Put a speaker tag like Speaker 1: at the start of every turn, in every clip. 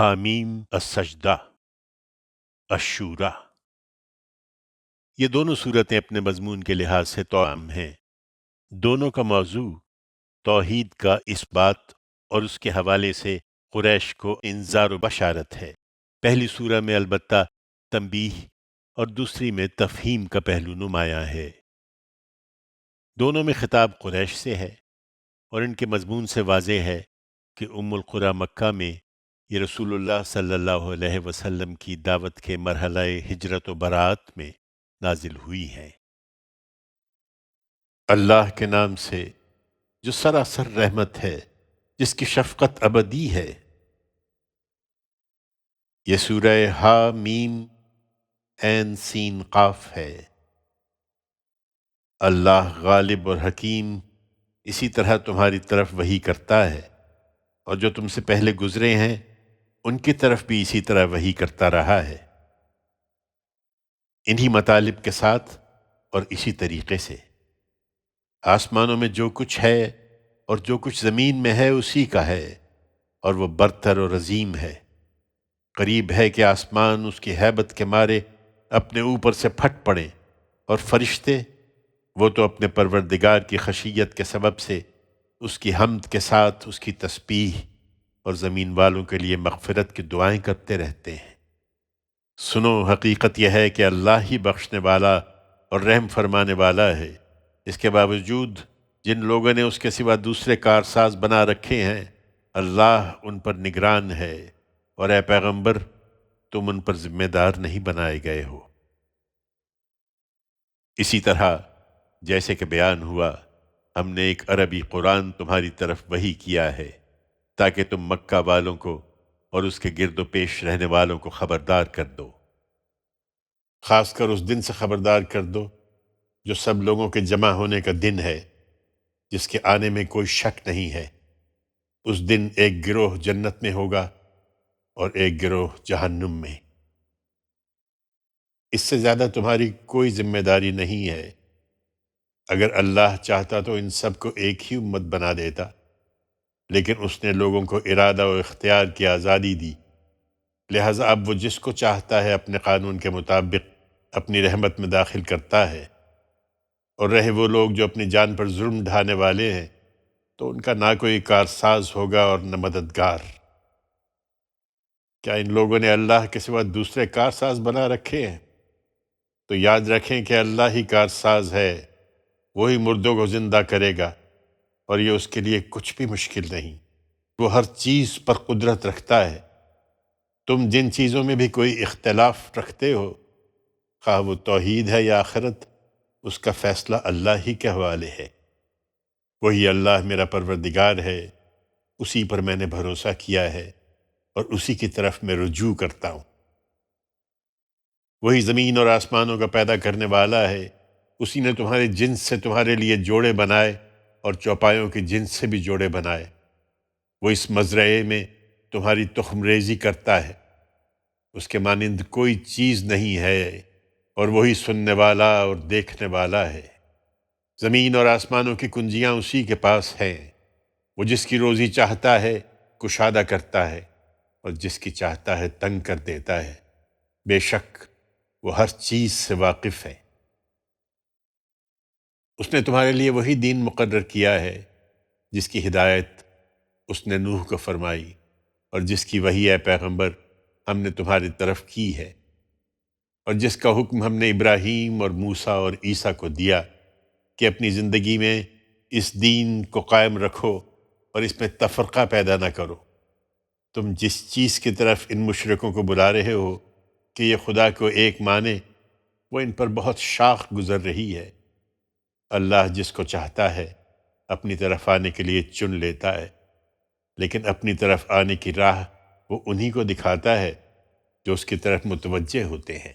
Speaker 1: حامیم، السجدہ، الشورى۔ یہ دونوں صورتیں اپنے مضمون کے لحاظ سے توأم ہیں۔ دونوں کا موضوع توحید کا اس بات اور اس کے حوالے سے قریش کو انذار و بشارت ہے۔ پہلی سورہ میں البتہ تنبیہ اور دوسری میں تفہیم کا پہلو نمایاں ہے۔ دونوں میں خطاب قریش سے ہے اور ان کے مضمون سے واضح ہے کہ ام القریٰ مکہ میں یہ رسول اللہ صلی اللہ علیہ وسلم کی دعوت کے مرحلہ ہجرت و برات میں نازل ہوئی ہیں۔ اللہ کے نام سے جو سراسر رحمت ہے، جس کی شفقت ابدی ہے۔ یہ سورہ ہا میم عین سین قاف ہے۔ اللہ غالب اور حکیم اسی طرح تمہاری طرف وحی کرتا ہے، اور جو تم سے پہلے گزرے ہیں ان کی طرف بھی اسی طرح وحی کرتا رہا ہے، انہی مطالب کے ساتھ اور اسی طریقے سے۔ آسمانوں میں جو کچھ ہے اور جو کچھ زمین میں ہے اسی کا ہے، اور وہ برتر اور عظیم ہے۔ قریب ہے کہ آسمان اس کی ہیبت کے مارے اپنے اوپر سے پھٹ پڑیں، اور فرشتے وہ تو اپنے پروردگار کی خشیت کے سبب سے اس کی حمد کے ساتھ اس کی تسبیح اور زمین والوں کے لیے مغفرت کی دعائیں کرتے رہتے ہیں۔ سنو، حقیقت یہ ہے کہ اللہ ہی بخشنے والا اور رحم فرمانے والا ہے۔ اس کے باوجود جن لوگوں نے اس کے سوا دوسرے کارساز بنا رکھے ہیں، اللہ ان پر نگران ہے، اور اے پیغمبر تم ان پر ذمہ دار نہیں بنائے گئے ہو۔ اسی طرح جیسے کہ بیان ہوا، ہم نے ایک عربی قرآن تمہاری طرف وحی کیا ہے تاکہ تم مکہ والوں کو اور اس کے گرد و پیش رہنے والوں کو خبردار کر دو، خاص کر اس دن سے خبردار کر دو جو سب لوگوں کے جمع ہونے کا دن ہے، جس کے آنے میں کوئی شک نہیں ہے۔ اس دن ایک گروہ جنت میں ہوگا اور ایک گروہ جہنم میں۔ اس سے زیادہ تمہاری کوئی ذمہ داری نہیں ہے۔ اگر اللہ چاہتا تو ان سب کو ایک ہی امت بنا دیتا، لیکن اس نے لوگوں کو ارادہ و اختیار کی آزادی دی، لہٰذا اب وہ جس کو چاہتا ہے اپنے قانون کے مطابق اپنی رحمت میں داخل کرتا ہے۔ اور رہے وہ لوگ جو اپنی جان پر ظلم ڈھانے والے ہیں، تو ان کا نہ کوئی کارساز ہوگا اور نہ مددگار۔ کیا ان لوگوں نے اللہ کے سوا دوسرے کارساز بنا رکھے ہیں؟ تو یاد رکھیں کہ اللہ ہی کارساز ہے، وہی مردوں کو زندہ کرے گا، اور یہ اس کے لیے کچھ بھی مشکل نہیں۔ وہ ہر چیز پر قدرت رکھتا ہے۔ تم جن چیزوں میں بھی کوئی اختلاف رکھتے ہو، خواہ وہ توحید ہے یا آخرت، اس کا فیصلہ اللہ ہی کے حوالے ہے۔ وہی اللہ میرا پروردگار ہے، اسی پر میں نے بھروسہ کیا ہے اور اسی کی طرف میں رجوع کرتا ہوں۔ وہی زمین اور آسمانوں کا پیدا کرنے والا ہے، اسی نے تمہارے جنس سے تمہارے لیے جوڑے بنائے اور چوپایوں کے جنس سے بھی جوڑے بنائے۔ وہ اس مزرعے میں تمہاری تخم ریزی کرتا ہے، اس کے مانند کوئی چیز نہیں ہے، اور وہی سننے والا اور دیکھنے والا ہے۔ زمین اور آسمانوں کی کنجیاں اسی کے پاس ہیں، وہ جس کی روزی چاہتا ہے کشادہ کرتا ہے، اور جس کی چاہتا ہے تنگ کر دیتا ہے۔ بے شک وہ ہر چیز سے واقف ہے۔ اس نے تمہارے لیے وہی دین مقرر کیا ہے جس کی ہدایت اس نے نوح کو فرمائی، اور جس کی وحی اے پیغمبر ہم نے تمہاری طرف کی ہے، اور جس کا حکم ہم نے ابراہیم اور موسیٰ اور عیسیٰ کو دیا کہ اپنی زندگی میں اس دین کو قائم رکھو اور اس میں تفرقہ پیدا نہ کرو۔ تم جس چیز کی طرف ان مشرکوں کو بلا رہے ہو کہ یہ خدا کو ایک مانے، وہ ان پر بہت شاخ گزر رہی ہے۔ اللہ جس کو چاہتا ہے اپنی طرف آنے کے لیے چن لیتا ہے، لیکن اپنی طرف آنے کی راہ وہ انہی کو دکھاتا ہے جو اس کی طرف متوجہ ہوتے ہیں۔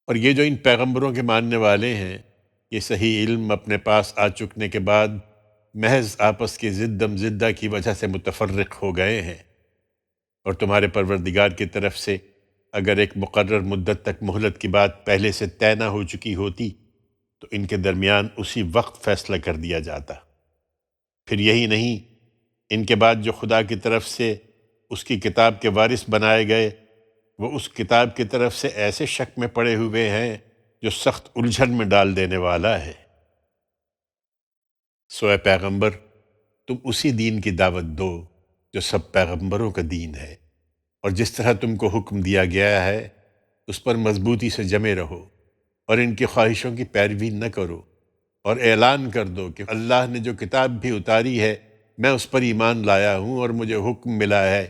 Speaker 1: اور یہ جو ان پیغمبروں کے ماننے والے ہیں، یہ صحیح علم اپنے پاس آ چکنے کے بعد محض آپس کی ضدم زدہ کی وجہ سے متفرق ہو گئے ہیں، اور تمہارے پروردگار کی طرف سے اگر ایک مقرر مدت تک مہلت کی بات پہلے سے طے نہ ہو چکی ہوتی تو ان کے درمیان اسی وقت فیصلہ کر دیا جاتا۔ پھر یہی نہیں، ان کے بعد جو خدا کی طرف سے اس کی کتاب کے وارث بنائے گئے، وہ اس کتاب کی طرف سے ایسے شک میں پڑے ہوئے ہیں جو سخت الجھن میں ڈال دینے والا ہے۔ سو اے پیغمبر، تم اسی دین کی دعوت دو جو سب پیغمبروں کا دین ہے، اور جس طرح تم کو حکم دیا گیا ہے اس پر مضبوطی سے جمے رہو، اور ان کی خواہشوں کی پیروی نہ کرو، اور اعلان کر دو کہ اللہ نے جو کتاب بھی اتاری ہے میں اس پر ایمان لایا ہوں، اور مجھے حکم ملا ہے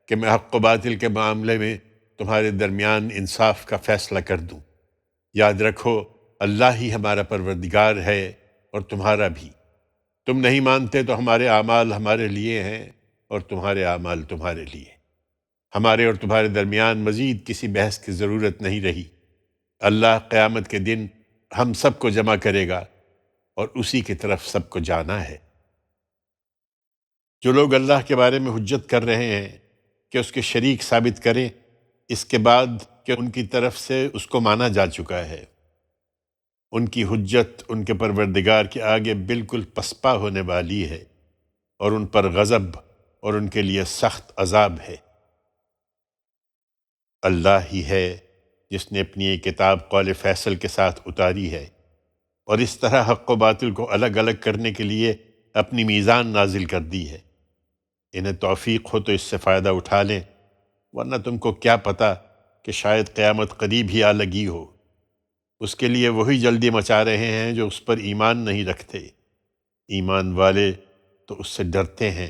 Speaker 1: کہ میں حق و باطل کے معاملے میں تمہارے درمیان انصاف کا فیصلہ کر دوں۔ یاد رکھو، اللہ ہی ہمارا پروردگار ہے اور تمہارا بھی۔ تم نہیں مانتے تو ہمارے اعمال ہمارے لیے ہیں اور تمہارے اعمال تمہارے لیے۔ ہمارے اور تمہارے درمیان مزید کسی بحث کی ضرورت نہیں رہی۔ اللہ قیامت کے دن ہم سب کو جمع کرے گا اور اسی کی طرف سب کو جانا ہے۔ جو لوگ اللہ کے بارے میں حجت کر رہے ہیں کہ اس کے شریک ثابت کریں، اس کے بعد کہ ان کی طرف سے اس کو مانا جا چکا ہے، ان کی حجت ان کے پروردگار کے آگے بالکل پسپا ہونے والی ہے، اور ان پر غضب اور ان کے لیے سخت عذاب ہے۔ اللہ ہی ہے جس نے اپنی یہ کتاب قول فیصل کے ساتھ اتاری ہے، اور اس طرح حق و باطل کو الگ الگ کرنے کے لیے اپنی میزان نازل کر دی ہے۔ انہیں توفیق ہو تو اس سے فائدہ اٹھا لیں، ورنہ تم کو کیا پتہ کہ شاید قیامت قریب ہی آ لگی ہو۔ اس کے لیے وہی جلدی مچا رہے ہیں جو اس پر ایمان نہیں رکھتے۔ ایمان والے تو اس سے ڈرتے ہیں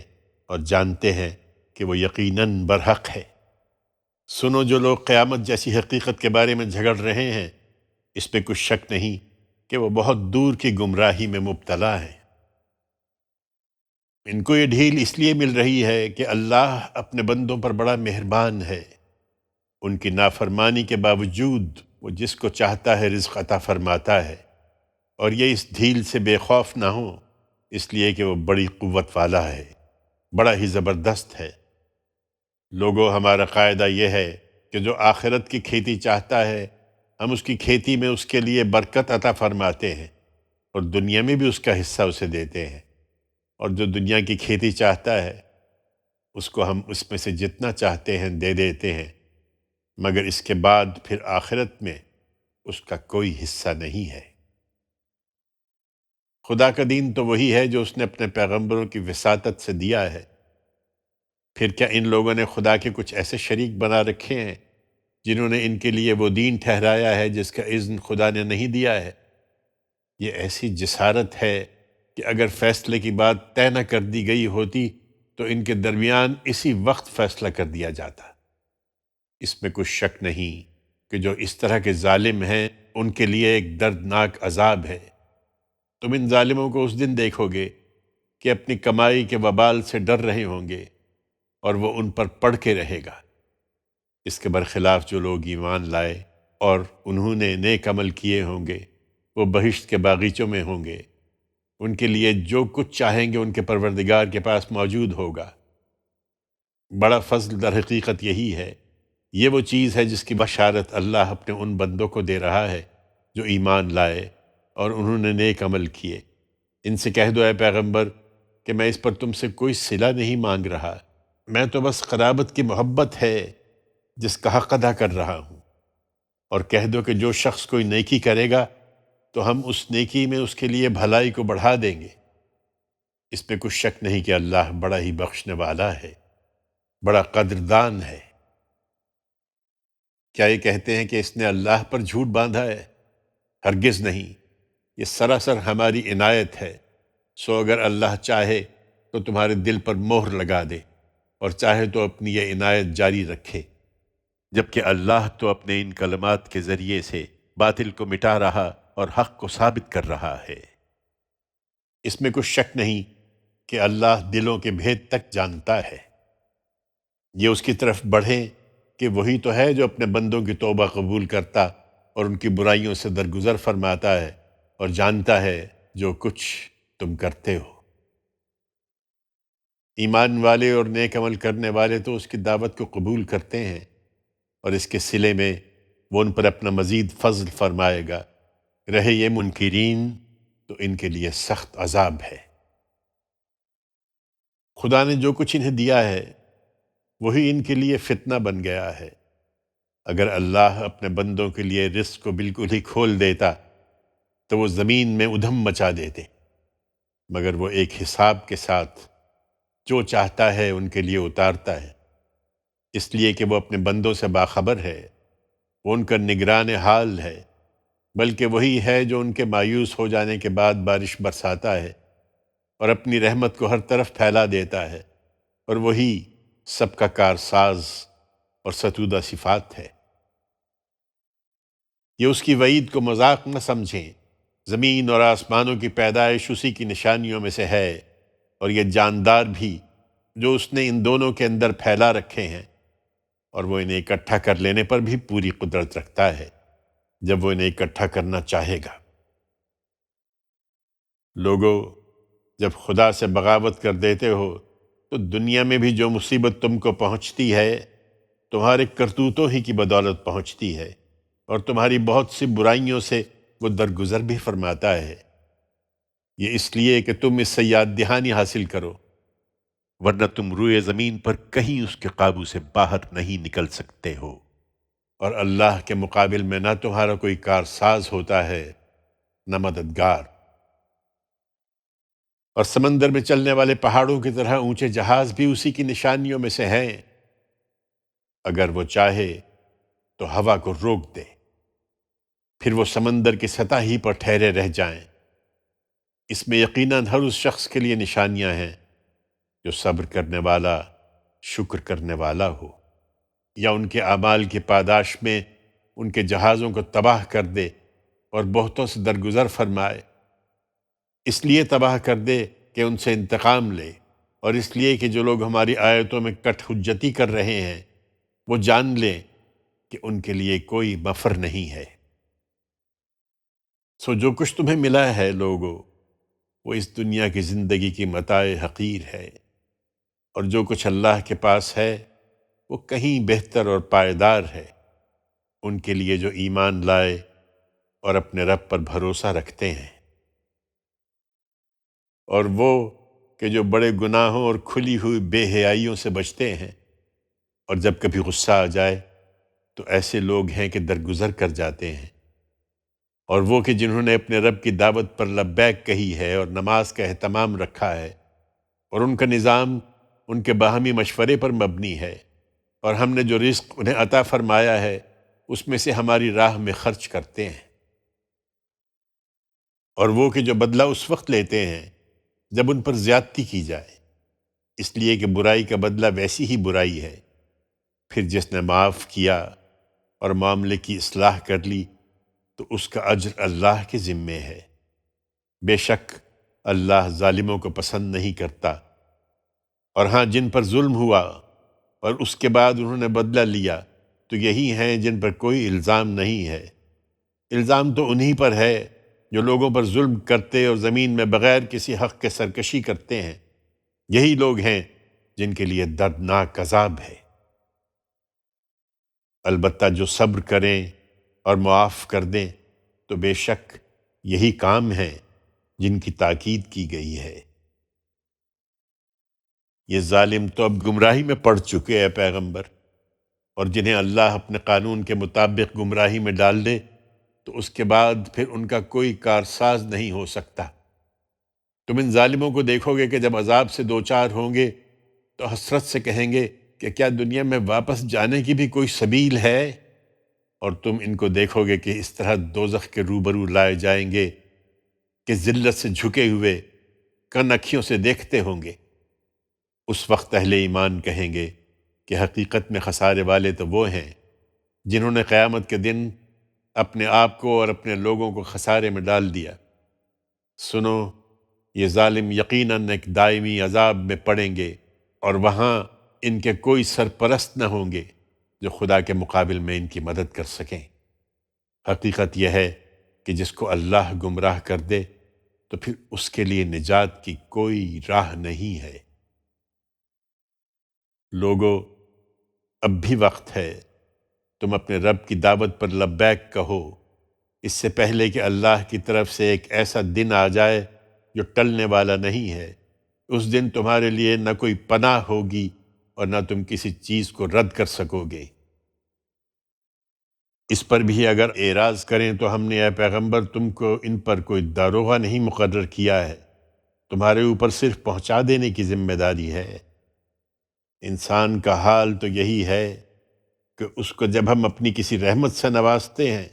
Speaker 1: اور جانتے ہیں کہ وہ یقیناً برحق ہے۔ سنو، جو لوگ قیامت جیسی حقیقت کے بارے میں جھگڑ رہے ہیں، اس پہ کچھ شک نہیں کہ وہ بہت دور کی گمراہی میں مبتلا ہیں۔ ان کو یہ ڈھیل اس لیے مل رہی ہے کہ اللہ اپنے بندوں پر بڑا مہربان ہے۔ ان کی نافرمانی کے باوجود وہ جس کو چاہتا ہے رزق عطا فرماتا ہے، اور یہ اس ڈھیل سے بے خوف نہ ہو، اس لیے کہ وہ بڑی قوت والا ہے، بڑا ہی زبردست ہے۔ لوگوں، ہمارا قاعدہ یہ ہے کہ جو آخرت کی کھیتی چاہتا ہے ہم اس کی کھیتی میں اس کے لیے برکت عطا فرماتے ہیں، اور دنیا میں بھی اس کا حصہ اسے دیتے ہیں، اور جو دنیا کی کھیتی چاہتا ہے اس کو ہم اس میں سے جتنا چاہتے ہیں دے دیتے ہیں، مگر اس کے بعد پھر آخرت میں اس کا کوئی حصہ نہیں ہے۔ خدا کا دین تو وہی ہے جو اس نے اپنے پیغمبروں کی وساطت سے دیا ہے۔ پھر کیا ان لوگوں نے خدا کے کچھ ایسے شریک بنا رکھے ہیں جنہوں نے ان کے لیے وہ دین ٹھہرایا ہے جس کا اذن خدا نے نہیں دیا ہے؟ یہ ایسی جسارت ہے کہ اگر فیصلے کی بات طے نہ کر دی گئی ہوتی تو ان کے درمیان اسی وقت فیصلہ کر دیا جاتا۔ اس میں کچھ شک نہیں کہ جو اس طرح کے ظالم ہیں ان کے لیے ایک دردناک عذاب ہے۔ تم ان ظالموں کو اس دن دیکھو گے کہ اپنی کمائی کے وبال سے ڈر رہے ہوں گے، اور وہ ان پر پڑ کے رہے گا۔ اس کے برخلاف جو لوگ ایمان لائے اور انہوں نے نیک عمل کیے ہوں گے، وہ بہشت کے باغیچوں میں ہوں گے۔ ان کے لیے جو کچھ چاہیں گے ان کے پروردگار کے پاس موجود ہوگا۔ بڑا فضل در حقیقت یہی ہے۔ یہ وہ چیز ہے جس کی بشارت اللہ اپنے ان بندوں کو دے رہا ہے جو ایمان لائے اور انہوں نے نیک عمل کیے۔ ان سے کہہ دو اے پیغمبر کہ میں اس پر تم سے کوئی صلہ نہیں مانگ رہا، میں تو بس قرابت کی محبت ہے جس کا حق ادا کر رہا ہوں۔ اور کہہ دو کہ جو شخص کوئی نیکی کرے گا تو ہم اس نیکی میں اس کے لیے بھلائی کو بڑھا دیں گے۔ اس میں کچھ شک نہیں کہ اللہ بڑا ہی بخشنے والا ہے، بڑا قدردان ہے۔ کیا یہ کہتے ہیں کہ اس نے اللہ پر جھوٹ باندھا ہے؟ ہرگز نہیں، یہ سراسر ہماری عنایت ہے۔ سو اگر اللہ چاہے تو تمہارے دل پر مہر لگا دے، اور چاہے تو اپنی یہ عنایت جاری رکھے، جبکہ اللہ تو اپنے ان کلمات کے ذریعے سے باطل کو مٹا رہا اور حق کو ثابت کر رہا ہے۔ اس میں کچھ شک نہیں کہ اللہ دلوں کے بھید تک جانتا ہے۔ یہ اس کی طرف بڑھیں کہ وہی تو ہے جو اپنے بندوں کی توبہ قبول کرتا اور ان کی برائیوں سے درگزر فرماتا ہے، اور جانتا ہے جو کچھ تم کرتے ہو۔ ایمان والے اور نیک عمل کرنے والے تو اس کی دعوت کو قبول کرتے ہیں، اور اس کے صلے میں وہ ان پر اپنا مزید فضل فرمائے گا۔ رہے یہ منکرین تو ان کے لیے سخت عذاب ہے۔ خدا نے جو کچھ انہیں دیا ہے وہی ان کے لیے فتنہ بن گیا ہے۔ اگر اللہ اپنے بندوں کے لیے رزق کو بالکل ہی کھول دیتا تو وہ زمین میں ادھم مچا دیتے، مگر وہ ایک حساب کے ساتھ جو چاہتا ہے ان کے لیے اتارتا ہے، اس لیے کہ وہ اپنے بندوں سے باخبر ہے، وہ ان کا نگران حال ہے، بلکہ وہی ہے جو ان کے مایوس ہو جانے کے بعد بارش برساتا ہے اور اپنی رحمت کو ہر طرف پھیلا دیتا ہے، اور وہی سب کا کارساز اور ستودہ صفات ہے۔ یہ اس کی وعید کو مذاق نہ سمجھیں، زمین اور آسمانوں کی پیدائش اسی کی نشانیوں میں سے ہے، اور یہ جاندار بھی جو اس نے ان دونوں کے اندر پھیلا رکھے ہیں، اور وہ انہیں اکٹھا کر لینے پر بھی پوری قدرت رکھتا ہے جب وہ انہیں اکٹھا کرنا چاہے گا۔ لوگو، جب خدا سے بغاوت کر دیتے ہو تو دنیا میں بھی جو مصیبت تم کو پہنچتی ہے تمہارے کرتوتوں ہی کی بدولت پہنچتی ہے، اور تمہاری بہت سی برائیوں سے وہ درگزر بھی فرماتا ہے، یہ اس لیے کہ تم اس سے یاد دہانی حاصل کرو، ورنہ تم روئے زمین پر کہیں اس کے قابو سے باہر نہیں نکل سکتے ہو، اور اللہ کے مقابل میں نہ تمہارا کوئی کارساز ہوتا ہے نہ مددگار۔ اور سمندر میں چلنے والے پہاڑوں کی طرح اونچے جہاز بھی اسی کی نشانیوں میں سے ہیں، اگر وہ چاہے تو ہوا کو روک دے، پھر وہ سمندر کی سطح ہی پر ٹھہرے رہ جائیں۔ اس میں یقیناً ہر اس شخص کے لیے نشانیاں ہیں جو صبر کرنے والا، شکر کرنے والا ہو، یا ان کے اعمال کی پاداش میں ان کے جہازوں کو تباہ کر دے اور بہتوں سے درگزر فرمائے، اس لیے تباہ کر دے کہ ان سے انتقام لے، اور اس لیے کہ جو لوگ ہماری آیتوں میں کٹ حجتی کر رہے ہیں وہ جان لیں کہ ان کے لیے کوئی مفر نہیں ہے۔ سو جو کچھ تمہیں ملا ہے لوگو، وہ اس دنیا کی زندگی کی متاع حقیر ہے، اور جو کچھ اللہ کے پاس ہے وہ کہیں بہتر اور پائیدار ہے ان کے لیے جو ایمان لائے اور اپنے رب پر بھروسہ رکھتے ہیں، اور وہ کہ جو بڑے گناہوں اور کھلی ہوئی بے حیائیوں سے بچتے ہیں، اور جب کبھی غصہ آ جائے تو ایسے لوگ ہیں کہ درگزر کر جاتے ہیں، اور وہ کہ جنہوں نے اپنے رب کی دعوت پر لبیک کہی ہے اور نماز کا اہتمام رکھا ہے، اور ان کا نظام ان کے باہمی مشورے پر مبنی ہے، اور ہم نے جو رزق انہیں عطا فرمایا ہے اس میں سے ہماری راہ میں خرچ کرتے ہیں، اور وہ کہ جو بدلہ اس وقت لیتے ہیں جب ان پر زیادتی کی جائے، اس لیے کہ برائی کا بدلہ ویسی ہی برائی ہے، پھر جس نے معاف کیا اور معاملے کی اصلاح کر لی تو اس کا اجر اللہ کے ذمے ہے، بے شک اللہ ظالموں کو پسند نہیں کرتا۔ اور ہاں، جن پر ظلم ہوا اور اس کے بعد انہوں نے بدلہ لیا تو یہی ہیں جن پر کوئی الزام نہیں ہے، الزام تو انہی پر ہے جو لوگوں پر ظلم کرتے اور زمین میں بغیر کسی حق کے سرکشی کرتے ہیں، یہی لوگ ہیں جن کے لیے دردناک عذاب ہے۔ البتہ جو صبر کریں اور معاف کر دیں تو بے شک یہی کام ہیں جن کی تاکید کی گئی ہے۔ یہ ظالم تو اب گمراہی میں پڑ چکے ہیں پیغمبر، اور جنہیں اللہ اپنے قانون کے مطابق گمراہی میں ڈال دے تو اس کے بعد پھر ان کا کوئی کارساز نہیں ہو سکتا۔ تم ان ظالموں کو دیکھو گے کہ جب عذاب سے دوچار ہوں گے تو حسرت سے کہیں گے کہ کیا دنیا میں واپس جانے کی بھی کوئی سبیل ہے، اور تم ان کو دیکھو گے کہ اس طرح دوزخ کے روبرو لائے جائیں گے کہ ذلت سے جھکے ہوئے کن اکھیوں سے دیکھتے ہوں گے۔ اس وقت اہل ایمان کہیں گے کہ حقیقت میں خسارے والے تو وہ ہیں جنہوں نے قیامت کے دن اپنے آپ کو اور اپنے لوگوں کو خسارے میں ڈال دیا۔ سنو، یہ ظالم یقیناً ایک دائمی عذاب میں پڑیں گے، اور وہاں ان کے کوئی سرپرست نہ ہوں گے جو خدا کے مقابل میں ان کی مدد کر سکیں۔ حقیقت یہ ہے کہ جس کو اللہ گمراہ کر دے تو پھر اس کے لیے نجات کی کوئی راہ نہیں ہے۔ لوگو، اب بھی وقت ہے، تم اپنے رب کی دعوت پر لبیک کہو، اس سے پہلے کہ اللہ کی طرف سے ایک ایسا دن آ جائے جو ٹلنے والا نہیں ہے۔ اس دن تمہارے لیے نہ کوئی پناہ ہوگی اور نہ تم کسی چیز کو رد کر سکو گے۔ اس پر بھی اگر اعراض کریں تو ہم نے اے پیغمبر تم کو ان پر کوئی داروغہ نہیں مقرر کیا ہے، تمہارے اوپر صرف پہنچا دینے کی ذمہ داری ہے۔ انسان کا حال تو یہی ہے کہ اس کو جب ہم اپنی کسی رحمت سے نوازتے ہیں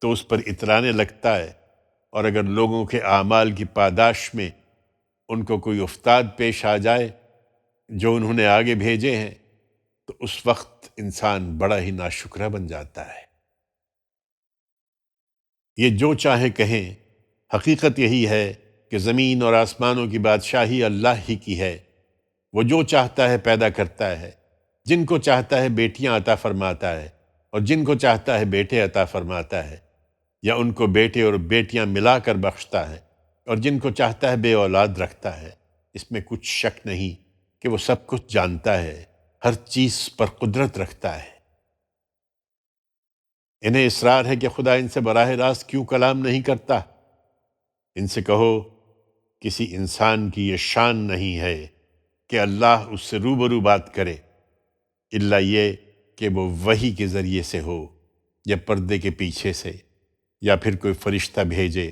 Speaker 1: تو اس پر اترانے لگتا ہے، اور اگر لوگوں کے اعمال کی پاداش میں ان کو کوئی افتاد پیش آ جائے جو انہوں نے آگے بھیجے ہیں تو اس وقت انسان بڑا ہی ناشکرا بن جاتا ہے۔ یہ جو چاہے کہیں، حقیقت یہی ہے کہ زمین اور آسمانوں کی بادشاہی اللہ ہی کی ہے۔ وہ جو چاہتا ہے پیدا کرتا ہے، جن کو چاہتا ہے بیٹیاں عطا فرماتا ہے اور جن کو چاہتا ہے بیٹے عطا فرماتا ہے، یا ان کو بیٹے اور بیٹیاں ملا کر بخشتا ہے، اور جن کو چاہتا ہے بے اولاد رکھتا ہے۔ اس میں کچھ شک نہیں کہ وہ سب کچھ جانتا ہے، ہر چیز پر قدرت رکھتا ہے۔ انہیں اصرار ہے کہ خدا ان سے براہ راست کیوں کلام نہیں کرتا؟ ان سے کہو کسی انسان کی یہ شان نہیں ہے کہ اللہ اس سے روبرو بات کرے، الا یہ کہ وہ وحی کے ذریعے سے ہو یا پردے کے پیچھے سے، یا پھر کوئی فرشتہ بھیجے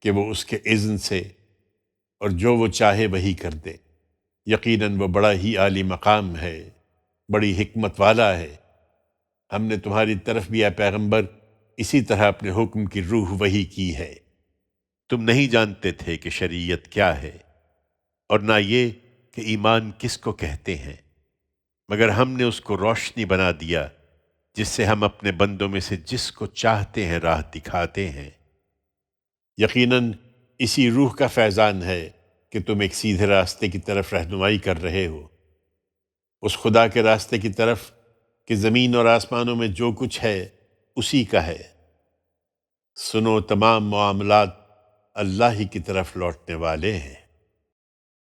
Speaker 1: کہ وہ اس کے اذن سے، اور جو وہ چاہے وہی کر دے۔ یقیناً وہ بڑا ہی عالی مقام ہے، بڑی حکمت والا ہے۔ ہم نے تمہاری طرف بھی اے پیغمبر اسی طرح اپنے حکم کی روح وحی کی ہے۔ تم نہیں جانتے تھے کہ شریعت کیا ہے، اور نہ یہ کہ ایمان کس کو کہتے ہیں، مگر ہم نے اس کو روشنی بنا دیا جس سے ہم اپنے بندوں میں سے جس کو چاہتے ہیں راہ دکھاتے ہیں۔ یقیناً اسی روح کا فیضان ہے کہ تم ایک سیدھے راستے کی طرف رہنمائی کر رہے ہو، اس خدا کے راستے کی طرف کہ زمین اور آسمانوں میں جو کچھ ہے اسی کا ہے۔ سنو، تمام معاملات اللہ ہی کی طرف لوٹنے والے ہیں۔